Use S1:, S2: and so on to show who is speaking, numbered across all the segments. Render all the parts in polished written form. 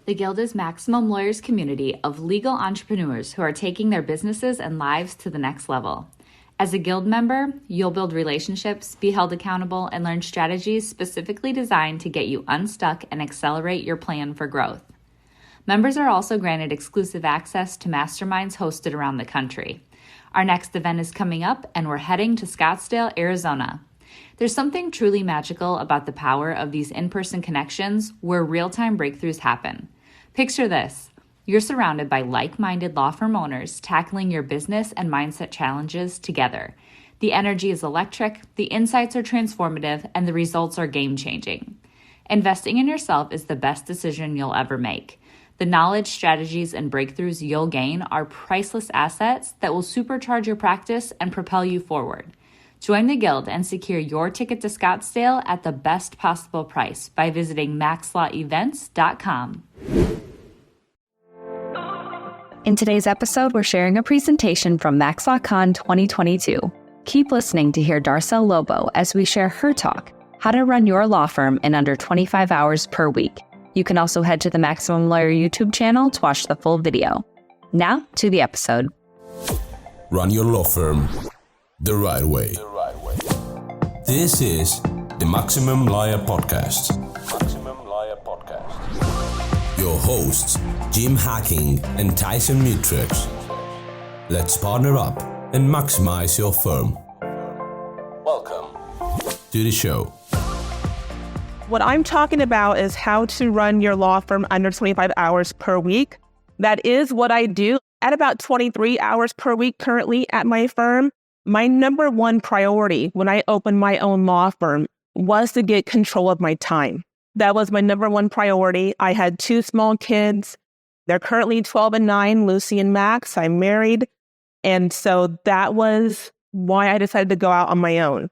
S1: The Guild is Maximum Lawyers' community of legal entrepreneurs who are taking their businesses and lives to the next level. As a Guild member, you'll build relationships, be held accountable, and learn strategies specifically designed to get you unstuck and accelerate your plan for growth. Members are also granted exclusive access to masterminds hosted around the country. Our next event is coming up, and we're heading to Scottsdale, Arizona. There's something truly magical about the power of these in-person connections where real-time breakthroughs happen. Picture this. You're surrounded by like-minded law firm owners tackling your business and mindset challenges together. The energy is electric, the insights are transformative, and the results are game-changing. Investing in yourself is the best decision you'll ever make. The knowledge, strategies, and breakthroughs you'll gain are priceless assets that will supercharge your practice and propel you forward. Join the Guild and secure your ticket to Scottsdale at the best possible price by visiting maxlawevents.com.
S2: In today's episode, we're sharing a presentation from MaxLawCon 2022. Keep listening to hear Darcel Lobo as we share her talk, how to run your law firm in under 25 hours per week. You can also head to the Maximum Lawyer YouTube channel to watch the full video. Now to the episode.
S3: Run your law firm the right way. This is the Maximum Lawyer Podcast. Your hosts, Jim Hacking and Tyson Mutrux. Let's partner up and maximize your firm. Welcome to the show.
S4: What I'm talking about is how to run your law firm under 25 hours per week. That is what I do at about 23 hours per week currently at my firm. My number one priority when I opened my own law firm was to get control of my time. That was my number one priority. I had two small kids. They're currently 12 and 9, Lucy and Max. I'm married. And so that was why I decided to go out on my own.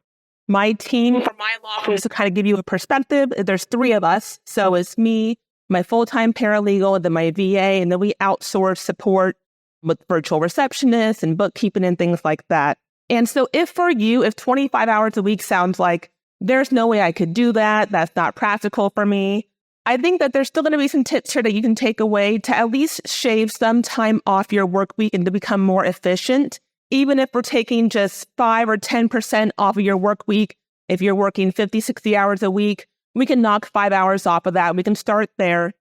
S4: My team for my law firm, to kind of give you a perspective, there's 3 of us. So it's me, my full-time paralegal, and then my VA, and then we outsource support with virtual receptionists and bookkeeping and things like that. And so if 25 hours a week sounds like there's no way I could do that, that's not practical for me, I think that there's still going to be some tips here that you can take away to at least shave some time off your work week and to become more efficient. Even if we're taking just 5 or 10% off of your work week, if you're working 50, 60 hours a week, we can knock 5 hours off of that. We can start there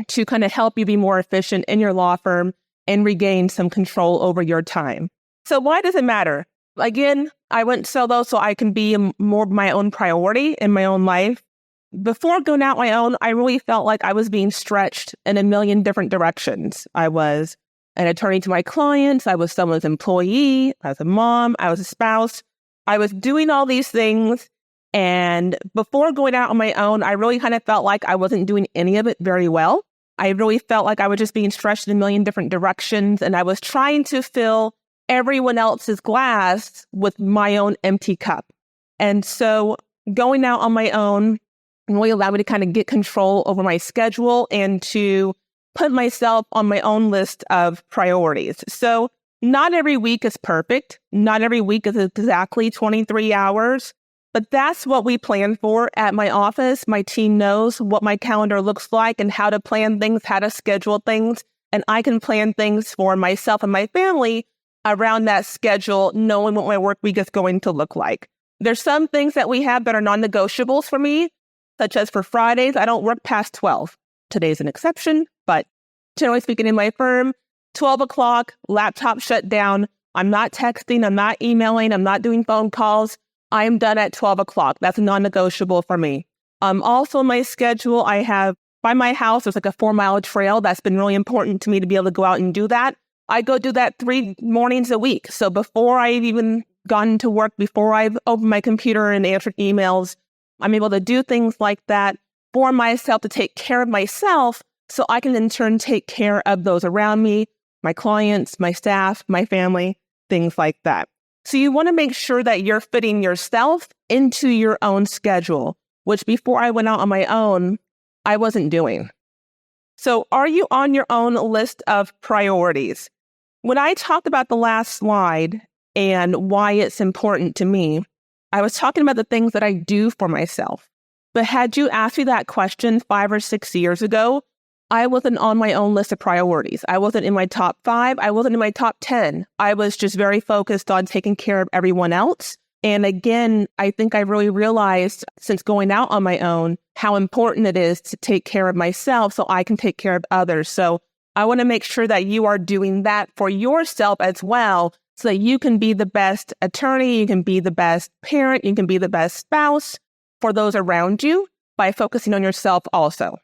S4: to kind of help you be more efficient in your law firm and regain some control over your time. So why does it matter? Again, I went solo so I can be more of my own priority in my own life. Before going out my own, I really felt like I was being stretched in a million different directions. I was an attorney to my clients. I was someone's employee. I was a mom. I was a spouse. I was doing all these things. And before going out on my own, I really kind of felt like I wasn't doing any of it very well. I really felt like I was just being stretched in a million different directions. And I was trying to fill everyone else's glass with my own empty cup. And so going out on my own really allowed me to kind of get control over my schedule and to put myself on my own list of priorities. So not every week is perfect. Not every week is exactly 23 hours, but that's what we plan for at my office. My team knows what my calendar looks like and how to plan things, how to schedule things. And I can plan things for myself and my family around that schedule, knowing what my work week is going to look like. There's some things that we have that are non-negotiables for me, such as for Fridays, I don't work past 12. Today's an exception, but generally speaking in my firm, 12 o'clock, laptop shut down. I'm not texting, I'm not emailing, I'm not doing phone calls. I am done at 12 o'clock. That's a non-negotiable for me. Also in my schedule, I have, by my house, there's like a 4-mile trail. That's been really important to me to be able to go out and do that. I go do that 3 mornings a week. So before I've even gone to work, before I've opened my computer and answered emails, I'm able to do things like that for myself to take care of myself so I can in turn take care of those around me, my clients, my staff, my family, things like that. So you want to make sure that you're fitting yourself into your own schedule, which before I went out on my own, I wasn't doing. So are you on your own list of priorities? When I talked about the last slide and why it's important to me, I was talking about the things that I do for myself. But had you asked me that question 5 or 6 years ago, I wasn't on my own list of priorities. I wasn't in my top 5. I wasn't in my top 10. I was just very focused on taking care of everyone else. And again, I think I really realized since going out on my own, how important it is to take care of myself so I can take care of others. So I want to make sure that you are doing that for yourself as well, so that you can be the best attorney, you can be the best parent, you can be the best spouse for those around you by focusing on yourself also.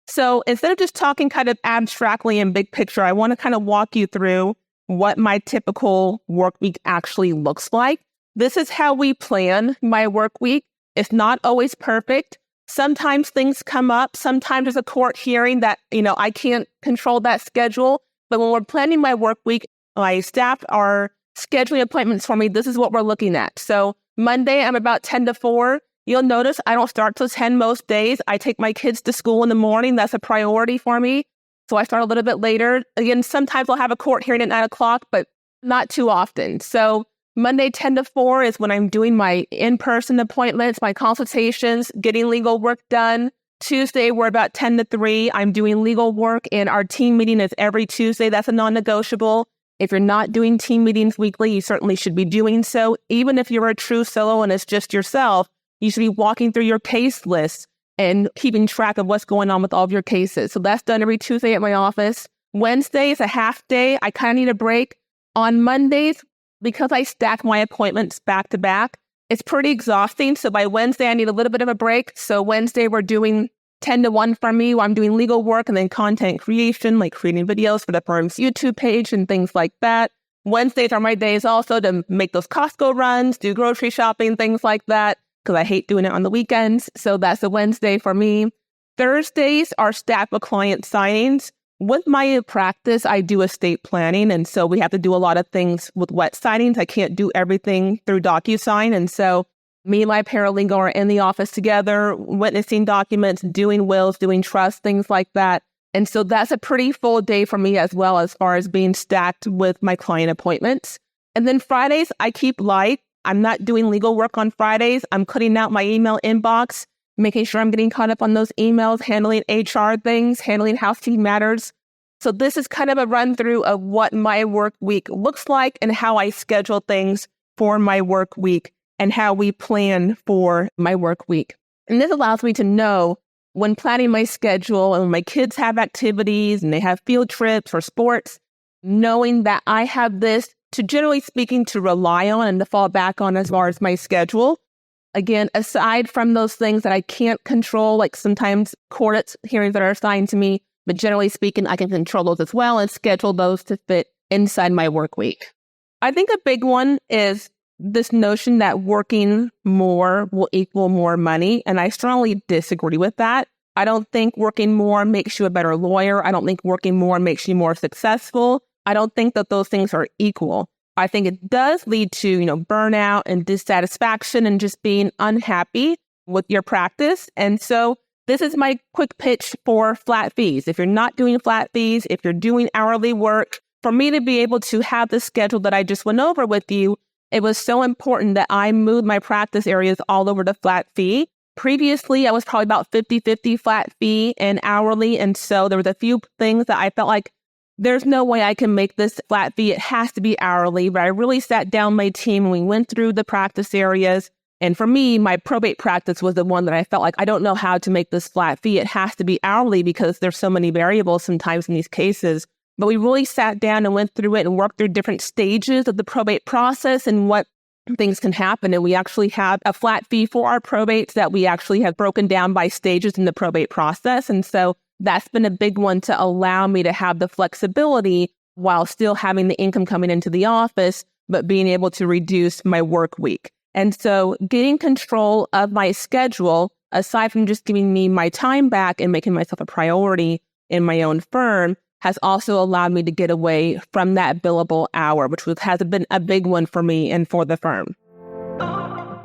S4: So instead of just talking kind of abstractly and big picture, I want to kind of walk you through what my typical work week actually looks like. This is how we plan my work week. It's not always perfect. Sometimes things come up. Sometimes there's a court hearing that, I can't control that schedule. But when we're planning my work week, my staff are scheduling appointments for me. This is what we're looking at. So Monday, I'm about 10 to 4. You'll notice I don't start till 10 most days. I take my kids to school in the morning. That's a priority for me. So I start a little bit later. Again, sometimes I'll have a court hearing at 9 o'clock, but not too often. So Monday, 10 to 4 is when I'm doing my in-person appointments, my consultations, getting legal work done. Tuesday, we're about 10 to 3. I'm doing legal work, and our team meeting is every Tuesday. That's a non-negotiable. If you're not doing team meetings weekly, you certainly should be doing so. Even if you're a true solo and it's just yourself, you should be walking through your case list and keeping track of what's going on with all of your cases. So that's done every Tuesday at my office. Wednesday is a half day. I kind of need a break. On Mondays, because I stack my appointments back to back, it's pretty exhausting. So by Wednesday, I need a little bit of a break. So Wednesday, we're doing 10 to 1 for me, where I'm doing legal work and then content creation, like creating videos for the firm's YouTube page and things like that. Wednesdays are my days also to make those Costco runs, do grocery shopping, things like that, because I hate doing it on the weekends. So that's a Wednesday for me. Thursdays are staff with client signings. With my practice, I do estate planning. And so we have to do a lot of things with wet signings. I can't do everything through DocuSign. And so me and my paralegal are in the office together, witnessing documents, doing wills, doing trusts, things like that. And so that's a pretty full day for me as well, as far as being stacked with my client appointments. And then Fridays, I keep light. I'm not doing legal work on Fridays. I'm cutting out my email inbox, making sure I'm getting caught up on those emails, handling HR things, handling housekeeping matters. So this is kind of a run through of what my work week looks like and how I schedule things for my work week and how we plan for my work week. And this allows me to know when planning my schedule and when my kids have activities and they have field trips or sports, knowing that I have this to, generally speaking, to rely on and to fall back on as far as my schedule. Again, aside from those things that I can't control, like sometimes court hearings that are assigned to me, but generally speaking, I can control those as well and schedule those to fit inside my work week. I think a big one is this notion that working more will equal more money. And I strongly disagree with that. I don't think working more makes you a better lawyer. I don't think working more makes you more successful. I don't think that those things are equal. I think it does lead to, burnout and dissatisfaction and just being unhappy with your practice. And so this is my quick pitch for flat fees. If you're not doing flat fees, if you're doing hourly work, for me to be able to have the schedule that I just went over with you, it was so important that I moved my practice areas all over to flat fee. Previously, I was probably about 50-50 flat fee and hourly. And so there was a few things that I felt like there's no way I can make this flat fee. It has to be hourly. But I really sat down my team and we went through the practice areas. And for me, my probate practice was the one that I felt like I don't know how to make this flat fee. It has to be hourly because there's so many variables sometimes in these cases. But we really sat down and went through it and worked through different stages of the probate process and what things can happen. And we actually have a flat fee for our probates that we actually have broken down by stages in the probate process. And so that's been a big one to allow me to have the flexibility while still having the income coming into the office, but being able to reduce my work week. And so getting control of my schedule, aside from just giving me my time back and making myself a priority in my own firm, has also allowed me to get away from that billable hour, which has been a big one for me and for the firm.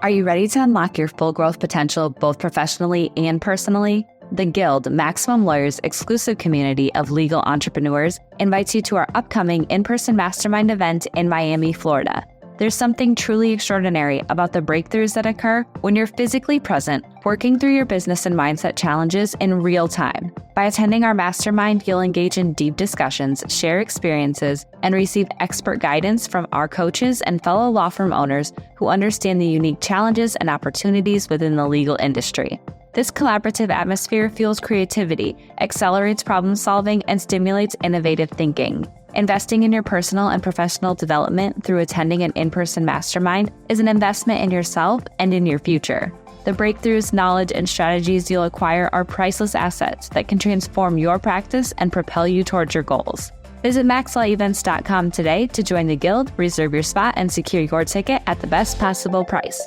S2: Are you ready to unlock your full growth potential both professionally and personally? The Guild, Maximum Lawyers' exclusive community of legal entrepreneurs, invites you to our upcoming in-person mastermind event in Miami, Florida. There's something truly extraordinary about the breakthroughs that occur when you're physically present, working through your business and mindset challenges in real time. By attending our mastermind, you'll engage in deep discussions, share experiences, and receive expert guidance from our coaches and fellow law firm owners who understand the unique challenges and opportunities within the legal industry. This collaborative atmosphere fuels creativity, accelerates problem solving, and stimulates innovative thinking. Investing in your personal and professional development through attending an in-person mastermind is an investment in yourself and in your future. The breakthroughs, knowledge, and strategies you'll acquire are priceless assets that can transform your practice and propel you towards your goals. Visit maxlawevents.com today to join the Guild, reserve your spot, and secure your ticket at the best possible price.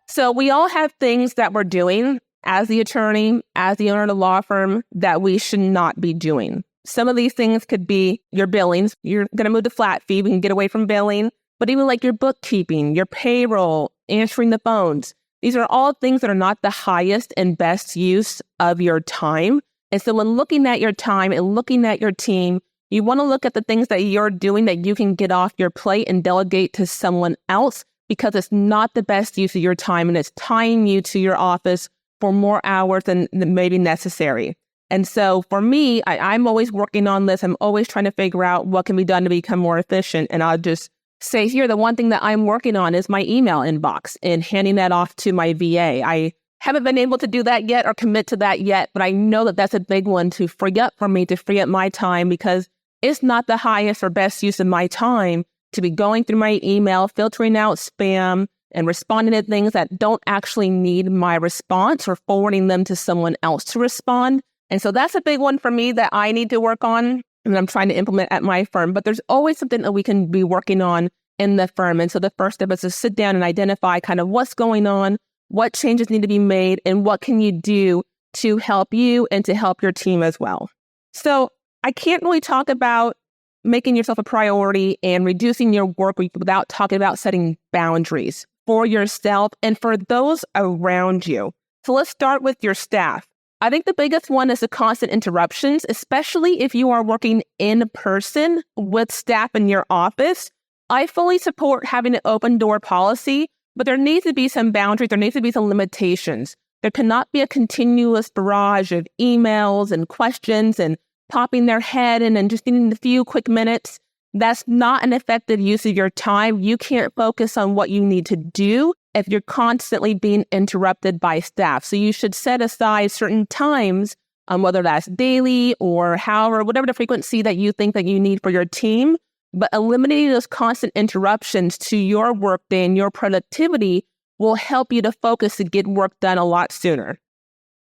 S4: So we all have things that we're doing as the attorney, as the owner of the law firm, that we should not be doing. Some of these things could be your billings. You're going to move to flat fee. We can get away from billing. But even like your bookkeeping, your payroll, answering the phones. These are all things that are not the highest and best use of your time. And so when looking at your time and looking at your team, you want to look at the things that you're doing that you can get off your plate and delegate to someone else, because it's not the best use of your time and it's tying you to your office for more hours than maybe necessary. And so for me, I'm always working on this. I'm always trying to figure out what can be done to become more efficient. And I'll just say here, the one thing that I'm working on is my email inbox and handing that off to my VA. I haven't been able to do that yet or commit to that yet, but I know that that's a big one to free up for me, to free up my time, because it's not the highest or best use of my time to be going through my email, filtering out spam, and responding to things that don't actually need my response or forwarding them to someone else to respond. And so that's a big one for me that I need to work on and I'm trying to implement at my firm. But there's always something that we can be working on in the firm. And so the first step is to sit down and identify kind of what's going on, what changes need to be made, and what can you do to help you and to help your team as well. So I can't really talk about making yourself a priority and reducing your work week without talking about setting boundaries for yourself and for those around you. So let's start with your staff. I think the biggest one is the constant interruptions, especially if you are working in person with staff in your office. I fully support having an open door policy, but there needs to be some boundaries. There needs to be some limitations. There cannot be a continuous barrage of emails and questions and popping their head in and just needing a few quick minutes. That's not an effective use of your time. You can't focus on what you need to do if you're constantly being interrupted by staff. So you should set aside certain times, whether that's daily or whatever the frequency that you think that you need for your team. But eliminating those constant interruptions to your workday and your productivity will help you to focus to get work done a lot sooner.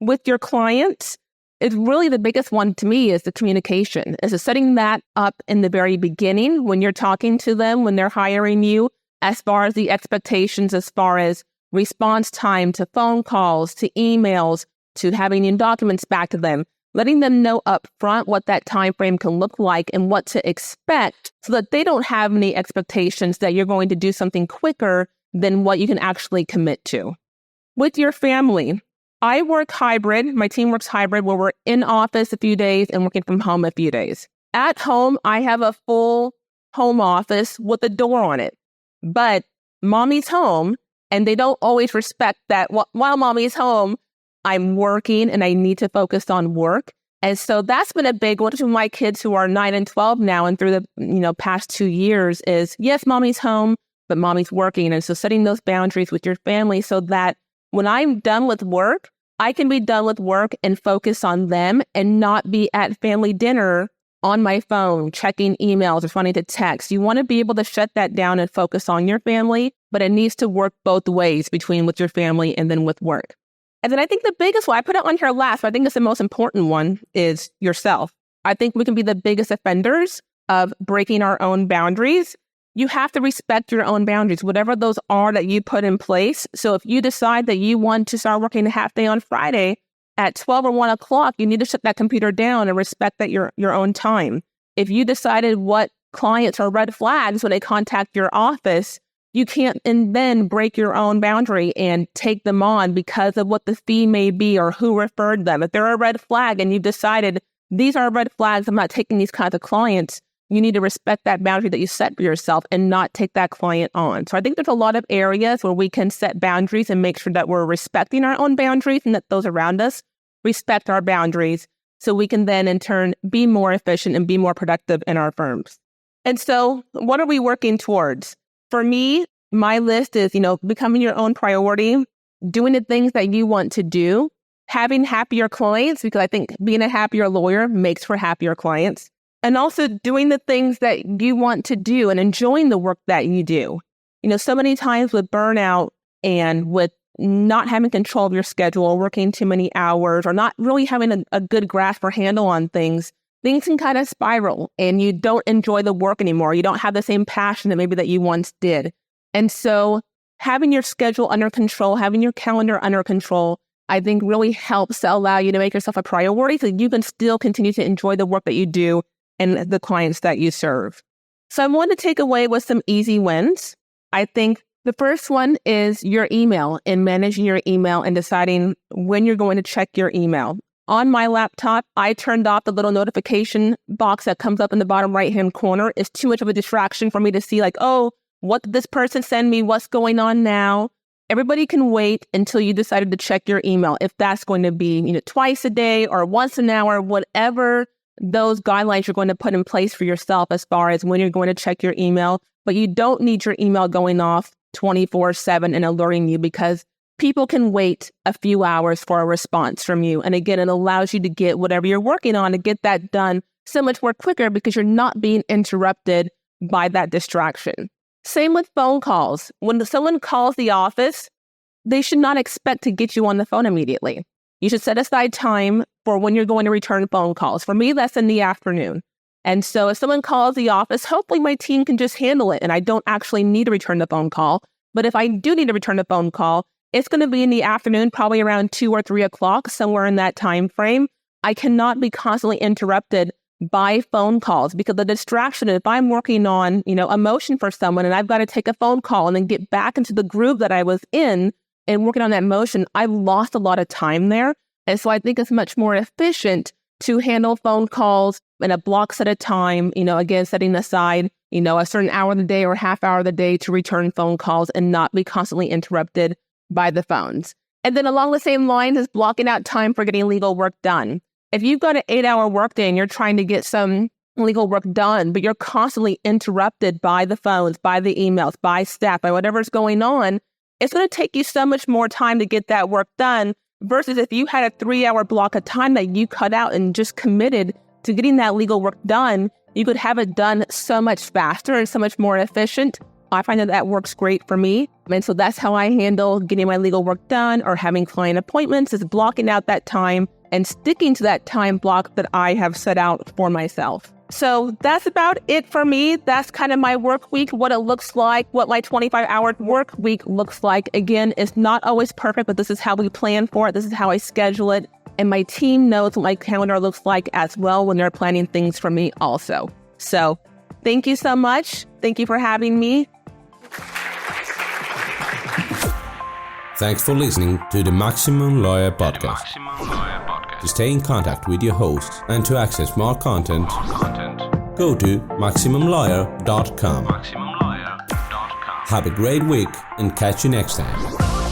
S4: With your clients, it's really the biggest one to me is the communication. Is setting that up in the very beginning when you're talking to them, when they're hiring you, as far as the expectations, as far as response time to phone calls, to emails, to having your documents back to them, letting them know up front what that time frame can look like and what to expect so that they don't have any expectations that you're going to do something quicker than what you can actually commit to. With your family, I work hybrid. My team works hybrid where we're in office a few days and working from home a few days. At home, I have a full home office with a door on it. But mommy's home, and they don't always respect that while mommy's home, I'm working and I need to focus on work. And so that's been a big one to my kids who are 9 and 12 now and through the past 2 years is, yes, mommy's home, but mommy's working. And so setting those boundaries with your family so that when I'm done with work, I can be done with work and focus on them and not be at family dinner on my phone, checking emails, responding to texts. You want to be able to shut that down and focus on your family, but it needs to work both ways between with your family and then with work. And then I think the biggest one, I put it on here last, but I think it's the most important one, is yourself. I think we can be the biggest offenders of breaking our own boundaries. You have to respect your own boundaries, whatever those are that you put in place. So if you decide that you want to start working a half day on Friday, at 12 or 1 o'clock, you need to shut that computer down and respect that your own time. If you decided what clients are red flags when they contact your office, you can't and then break your own boundary and take them on because of what the fee may be or who referred them. If they're a red flag and you've decided these are red flags, I'm not taking these kinds of clients, you need to respect that boundary that you set for yourself and not take that client on. So I think there's a lot of areas where we can set boundaries and make sure that we're respecting our own boundaries and that those around us respect our boundaries, so we can then in turn be more efficient and be more productive in our firms. And so what are we working towards? For me, my list is, becoming your own priority, doing the things that you want to do, having happier clients, because I think being a happier lawyer makes for happier clients, and also doing the things that you want to do and enjoying the work that you do. So many times with burnout and with not having control of your schedule, working too many hours, or not really having a good grasp or handle on things can kind of spiral and you don't enjoy the work anymore. You don't have the same passion that you once did. And so having your schedule under control, having your calendar under control, I think really helps to allow you to make yourself a priority so you can still continue to enjoy the work that you do and the clients that you serve. So I want to take away with some easy wins. I think the first one is your email and managing your email and deciding when you're going to check your email. On my laptop, I turned off the little notification box that comes up in the bottom right-hand corner. It's too much of a distraction for me to see what did this person send me? What's going on now? Everybody can wait until you decided to check your email. If that's going to be, twice a day or once an hour, whatever those guidelines you're going to put in place for yourself as far as when you're going to check your email. But you don't need your email going off 24/7 and alerting you, because people can wait a few hours for a response from you. And again, it allows you to get whatever you're working on to get that done so much more quicker because you're not being interrupted by that distraction. Same with phone calls. When someone calls the office, they should not expect to get you on the phone immediately. You should set aside time for when you're going to return phone calls. For me, that's in the afternoon. And so if someone calls the office, hopefully my team can just handle it and I don't actually need to return the phone call. But if I do need to return the phone call, it's going to be in the afternoon, probably around 2 or 3 o'clock, somewhere in that time frame. I cannot be constantly interrupted by phone calls because the distraction, if I'm working on, a motion for someone and I've got to take a phone call and then get back into the groove that I was in and working on that motion, I've lost a lot of time there. And so I think it's much more efficient to handle phone calls in a blocks at a time, again, setting aside, a certain hour of the day or half hour of the day to return phone calls and not be constantly interrupted by the phones. And then along the same lines is blocking out time for getting legal work done. If you've got an 8-hour workday and you're trying to get some legal work done, but you're constantly interrupted by the phones, by the emails, by staff, by whatever's going on, it's going to take you so much more time to get that work done versus if you had a 3-hour block of time that you cut out and just committed to getting that legal work done, you could have it done so much faster and so much more efficient. I find that works great for me. And so that's how I handle getting my legal work done or having client appointments, is blocking out that time and sticking to that time block that I have set out for myself. So that's about it for me. That's kind of my work week, what it looks like, what my 25-hour work week looks like. Again, it's not always perfect, but this is how we plan for it. This is how I schedule it. And my team knows what my calendar looks like as well when they're planning things for me also. So thank you so much. Thank you for having me.
S3: Thanks for listening to the Maximum Lawyer Podcast. To stay in contact with your hosts and to access more content, go to MaximumLawyer.com. Have a great week and catch you next time.